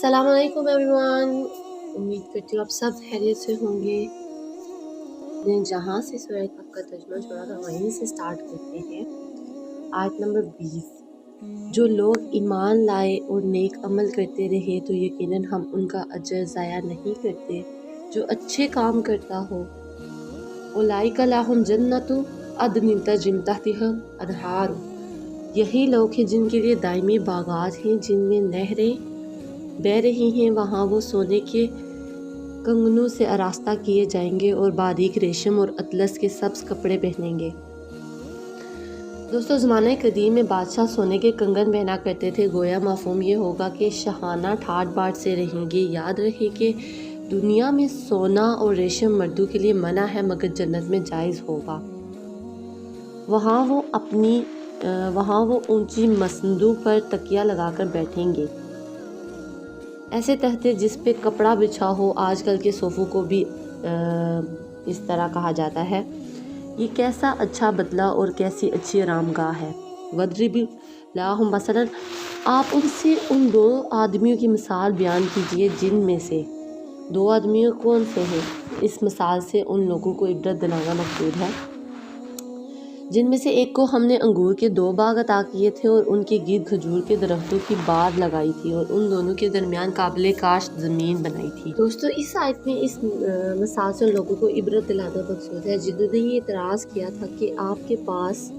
अस्सलाम वालेकुम एवरीवन। उम्मीद करती हूँ आप सब खैरियत से होंगे। ने जहाँ से सूरह कफ का तर्जुमा छोड़ा था वहीं से स्टार्ट करते हैं। आयत नंबर 20। जो लोग ईमान लाए और नेक अमल करते रहे तो यकीनन हम उनका अजर ज़ाया नहीं करते जो अच्छे काम करता हो। उलाइका लहुम जन्नतु अदनिन तजरी मिन तहतिहा अनहार। यही लोग हैं जिनके लिए दायमी बागात हैं जिनमें नहरें बह रही हैं। वहाँ वो सोने के कंगनों से आरास्ता किए जाएंगे और बारीक रेशम और अतलस के सब्ज़ कपड़े पहनेंगे। दोस्तों, ज़माने कदीम में बादशाह सोने के कंगन पहना करते थे। गोया मफ़हूम ये होगा कि शहाना ठाट बाट से रहेंगे। याद रहे कि दुनिया में सोना और रेशम मर्दों के लिए मना है मगर जन्नत में जायज़ होगा। वहाँ वो ऊंची मसंदों पर तकिया लगाकर बैठेंगे, ऐसे तख्ते जिस पे कपड़ा बिछा हो। आजकल के सोफ़ों को भी इस तरह कहा जाता है। ये कैसा अच्छा बदला और कैसी अच्छी आरामगाह है। वद्रिब लाहुम मसलन, आप उनसे उन दो आदमियों की मिसाल बयान कीजिए जिनमें से दो आदमियों कौन से हैं। इस मिसाल से उन लोगों को इबरत दिलाना मकसूद है जिनमें से एक को हमने अंगूर के 2 बाग अता किए थे और उनके गिर्द खजूर के दरख्तों की बाड़ लगाई थी और उन दोनों के दरमियान काबिल काश्त ज़मीन बनाई थी। दोस्तों, इस आयत में इस मिसाल से लोगों को इबरत दिलाना मकसूद है जिन्होंने ये इतराज़ किया था कि आपके पास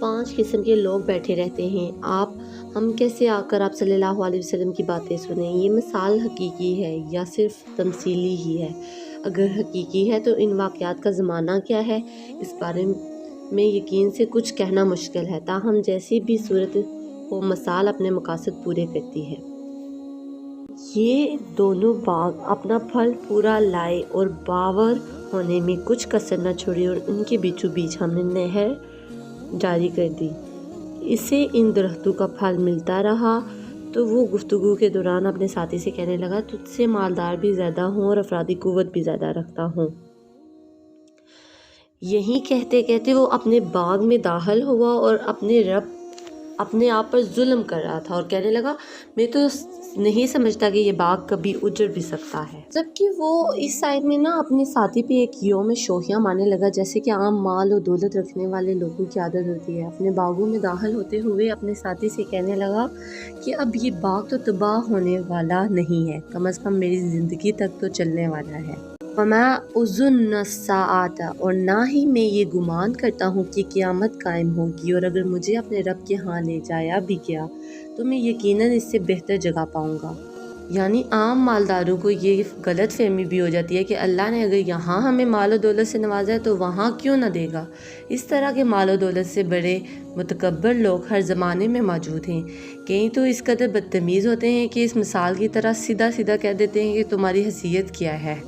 5 किस्म के लोग बैठे रहते हैं, हम कैसे आकर आप सल्लल्लाहु अलैहि वसल्लम की बातें सुने। ये मिसाल हकीकी है या सिर्फ तमसीली ही है? अगर हकीकी है तो इन वाक़यात का ज़माना क्या है, इस बारे में यकीन से कुछ कहना मुश्किल है। ताहम जैसी भी सूरत हो, मिसाल अपने मकासद पूरे करती है। ये दोनों बाग अपना फल पूरा लाए और बावर होने में कुछ कसर न छोड़ी और उनके बीचों बीच हमने नहर जारी कर दी। इसे इन दरख्तों का फल मिलता रहा तो वो गुफ्तगू के दौरान अपने साथी से कहने लगा, तुझसे मालदार भी ज़्यादा हूँ और अफरादी कुव्वत भी ज़्यादा रखता हूँ। यही कहते कहते वो अपने बाग में दाखिल हुआ और अपने आप पर जुल्म कर रहा था और कहने लगा, मैं तो नहीं समझता कि ये बाग कभी उजड़ भी सकता है। जबकि वो इस साइड में ना अपने साथी पे एक यौम शोहियाँ मारने लगा, जैसे कि आम माल और दौलत रखने वाले लोगों की आदत होती है। अपने बागों में दाखिल होते हुए अपने साथी से कहने लगा कि अब ये बाग तो तबाह होने वाला नहीं है, कम अज़ कम मेरी ज़िंदगी तक तो चलने वाला है। वमा उज़ुन्न साआता, और ना ही मैं ये गुमान करता हूँ कि क़यामत कायम होगी, और अगर मुझे अपने रब के यहाँ ले जाया भी गया तो मैं यकीनन इससे बेहतर जगह पाऊँगा। यानी आम मालदारों को ये गलत फहमी भी हो जाती है कि अल्लाह ने अगर यहाँ हमें माल और दौलत से नवाजा है तो वहाँ क्यों ना देगा। इस तरह के माल और दौलत से बड़े मुतकब्बर लोग हर ज़माने में मौजूद हैं। कई तो इस कदर बदतमीज़ होते हैं कि इस मिसाल की तरह सीधा सीधा कह देते हैं कि तुम्हारी हैसियत क्या है,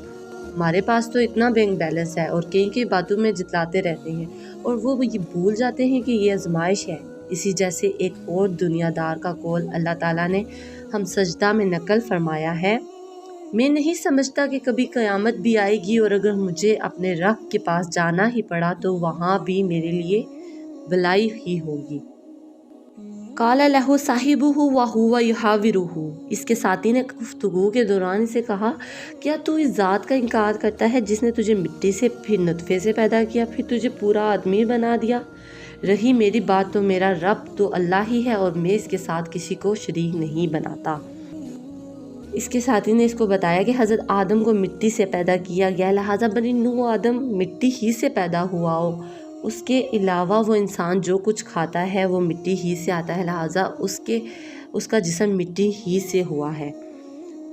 हमारे पास तो इतना बैंक बैलेंस है, और कई की बातों में जितलाते रहते हैं और वो ये भूल जाते हैं कि ये आजमाइश है। इसी जैसे एक और दुनियादार का कौल अल्लाह ताला ने हम सजदा में नकल फरमाया है, मैं नहीं समझता कि कभी क़यामत भी आएगी और अगर मुझे अपने रब के पास जाना ही पड़ा तो वहाँ भी मेरे लिए भलाई ही होगी। काला लहू साहिबुहु व हुवा युहाविरुहु, इसके साथी ने गुफ्तगू के दौरान इसे कहा, क्या तू इस ज़ात का इनकार करता है जिसने तुझे मिट्टी से फिर नुतफ़े से पैदा किया फिर तुझे पूरा आदमी बना दिया। रही मेरी बात तो मेरा रब तो अल्लाह ही है और मैं इसके साथ किसी को शरीक नहीं बनाता। इसके साथी ने इसको बताया कि हज़रत आदम को मिट्टी से पैदा किया गया, लिहाजा बनी नूह आदम मिट्टी ही से पैदा हुआ हो। उसके अलावा वो इंसान जो कुछ खाता है वो मिट्टी ही से आता है, लिहाजा उसका जिस्म मिट्टी ही से हुआ है।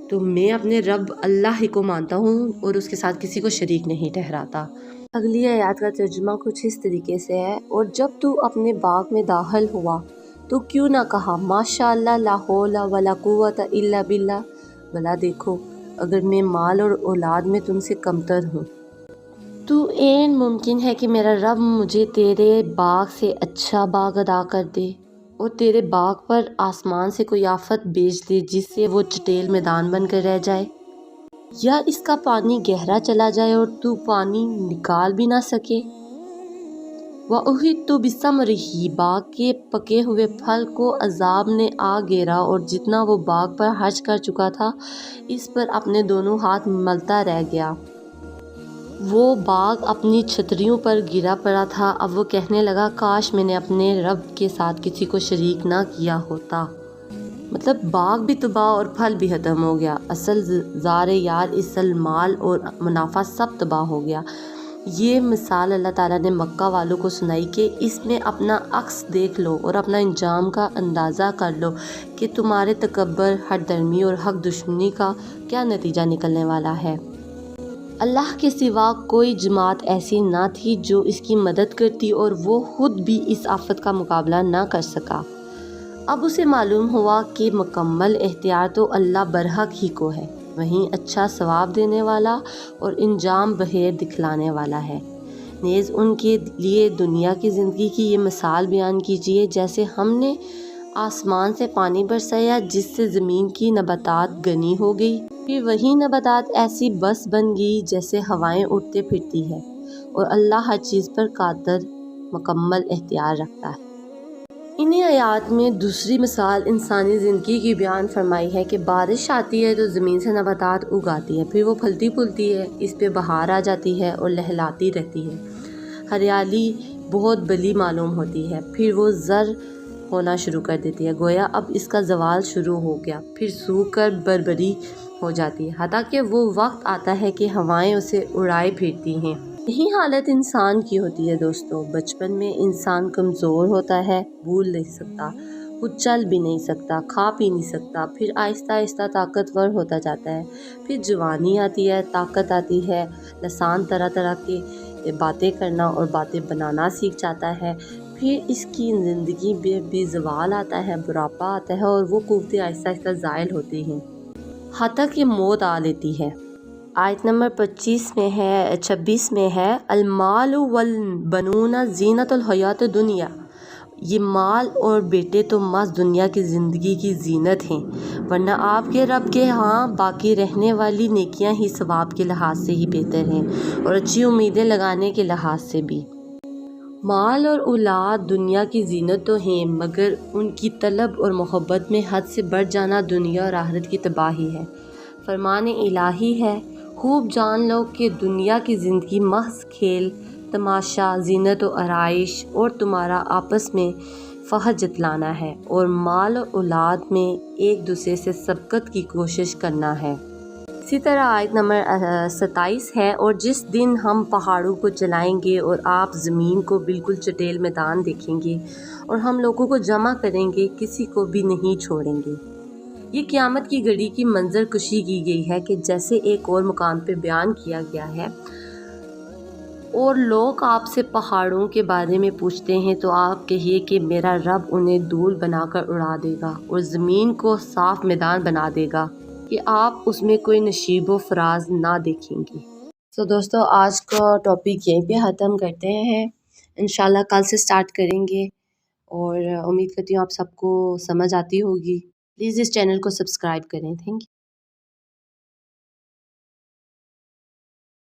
तो मैं अपने रब अल्लाह ही को मानता हूँ और उसके साथ किसी को शरीक नहीं ठहराता। अगली आयत का तर्जुमा कुछ इस तरीके से है, और जब तू अपने बाग में दाखिल हुआ तो क्यों ना कहा माशाअल्लाह ला हौला वला कुव्वता इल्ला बिल्लाह, भला देखो अगर मैं माल और औलाद में तुमसे कमतर हूँ तो ऐन मुमकिन है कि मेरा रब मुझे तेरे बाग से अच्छा बाग अदा कर दे और तेरे बाग पर आसमान से कोई आफत भेज दे जिससे वो चटेल मैदान बनकर रह जाए, या इसका पानी गहरा चला जाए और तू पानी निकाल भी ना सके। वअहित्तु बिसमरिही, बाग के पके हुए फल को अजाब ने आ घेरा और जितना वो बाग पर हज कर चुका था इस पर अपने दोनों हाथ मलता रह गया। वो बाग अपनी छतरियों पर गिरा पड़ा था। अब वो कहने लगा, काश मैंने अपने रब के साथ किसी को शरीक ना किया होता। मतलब बाग भी तबाह और फल भी ख़त्म हो गया। असल ज़ारे यार, असल माल और मुनाफा सब तबाह हो गया। ये मिसाल अल्लाह ताला ने मक्का वालों को सुनाई कि इसमें अपना अक्स देख लो और अपना इंजाम का अंदाज़ा कर लो कि तुम्हारे तकब्बर, हरदर्मी और हक दुश्मनी का क्या नतीजा निकलने वाला है। अल्लाह के सिवा कोई जमात ऐसी ना थी जो इसकी मदद करती और वो खुद भी इस आफत का मुकाबला ना कर सका। अब उसे मालूम हुआ कि मुकम्मल एहतियार तो अल्लाह बरहक ही को है, वहीं अच्छा सवाब देने वाला और इंजाम बहेर दिखलाने वाला है। नेज़ उनके लिए दुनिया की ज़िंदगी की ये मिसाल बयान कीजिए, जैसे हमने आसमान से पानी बरसाया जिससे ज़मीन की नबातात गनी हो गई, फिर वही नबातात ऐसी बस बन गई जैसे हवाएं उड़ते फिरती है, और अल्लाह हर चीज़ पर कादर मुकम्मल एहतियार रखता है। इन्हीं आयात में दूसरी मिसाल इंसानी ज़िंदगी की बयान फरमाई है कि बारिश आती है तो ज़मीन से नबातात उगाती है, फिर वो फलती फूलती है, इस पे बहार आ जाती है और लहलाती रहती है। हरियाली बहुत बली मालूम होती है, फिर वो ज़र होना शुरू कर देती है, गोया अब इसका ज़वाल शुरू हो गया, फिर सूख कर बरबरी हो जाती है, हत्ता कि वो वक्त आता है कि हवाएं उसे उड़ाए फिरती हैं। यही हालत इंसान की होती है दोस्तों। बचपन में इंसान कमज़ोर होता है, भूल नहीं सकता, खुद चल भी नहीं सकता, खा पी नहीं सकता, फिर आहिस्ता आहिस्ता ताकतवर होता जाता है, फिर जवानी आती है, ताकत आती है, लसान तरह तरह की बातें करना और बातें बनाना सीख जाता है, फिर इसकी ज़िंदगी में भी ज़वाल आता है, बुढ़ापा आता है और वो क़ुव्वतें आहिस्ता आहिस्ता ज़ायल होती हैं, हत्ता कि मौत आ लेती है। आयत नंबर 26 में है अलमाल वल बनूना ज़ीनतुल हयात दुनिया, ये माल और बेटे तो मस्त दुनिया की ज़िंदगी की जीनत हैं, वरना आपके रब के यहाँ बाकी रहने वाली नेकियां ही सवाब के लिहाज से ही बेहतर हैं और अच्छी उम्मीदें लगाने के लिहाज से भी। माल और औलाद दुनिया की जीनत तो हैं, मगर उनकी तलब और मोहब्बत में हद से बढ़ जाना दुनिया और आखिरत की तबाही है। फरमान इलाही है, खूब जान लो कि दुनिया की ज़िंदगी महज खेल तमाशा, जीनत और आराइश और तुम्हारा आपस में फ़ख्र जतलाना है और माल और औलाद में एक दूसरे से सबकत की कोशिश करना है। इसी तरह आयत नंबर 27 है, और जिस दिन हम पहाड़ों को जलाएंगे और आप ज़मीन को बिल्कुल चटेल मैदान देखेंगे और हम लोगों को जमा करेंगे, किसी को भी नहीं छोड़ेंगे। ये क़यामत की घड़ी की मंजर कुशी की गई है कि जैसे एक और मुकाम पे बयान किया गया है, और लोग आपसे पहाड़ों के बारे में पूछते हैं तो आप कहिए कि मेरा रब उन्हें धूल बनाकर उड़ा देगा और ज़मीन को साफ मैदान बना देगा कि आप उसमें कोई नशीब व फराज ना देखेंगे। तो दोस्तों, आज का टॉपिक यहीं पे ख़त्म करते हैं। इंशाल्लाह कल से स्टार्ट करेंगे और उम्मीद करती हूँ आप सबको समझ आती होगी। प्लीज़ इस चैनल को सब्सक्राइब करें। Thank you.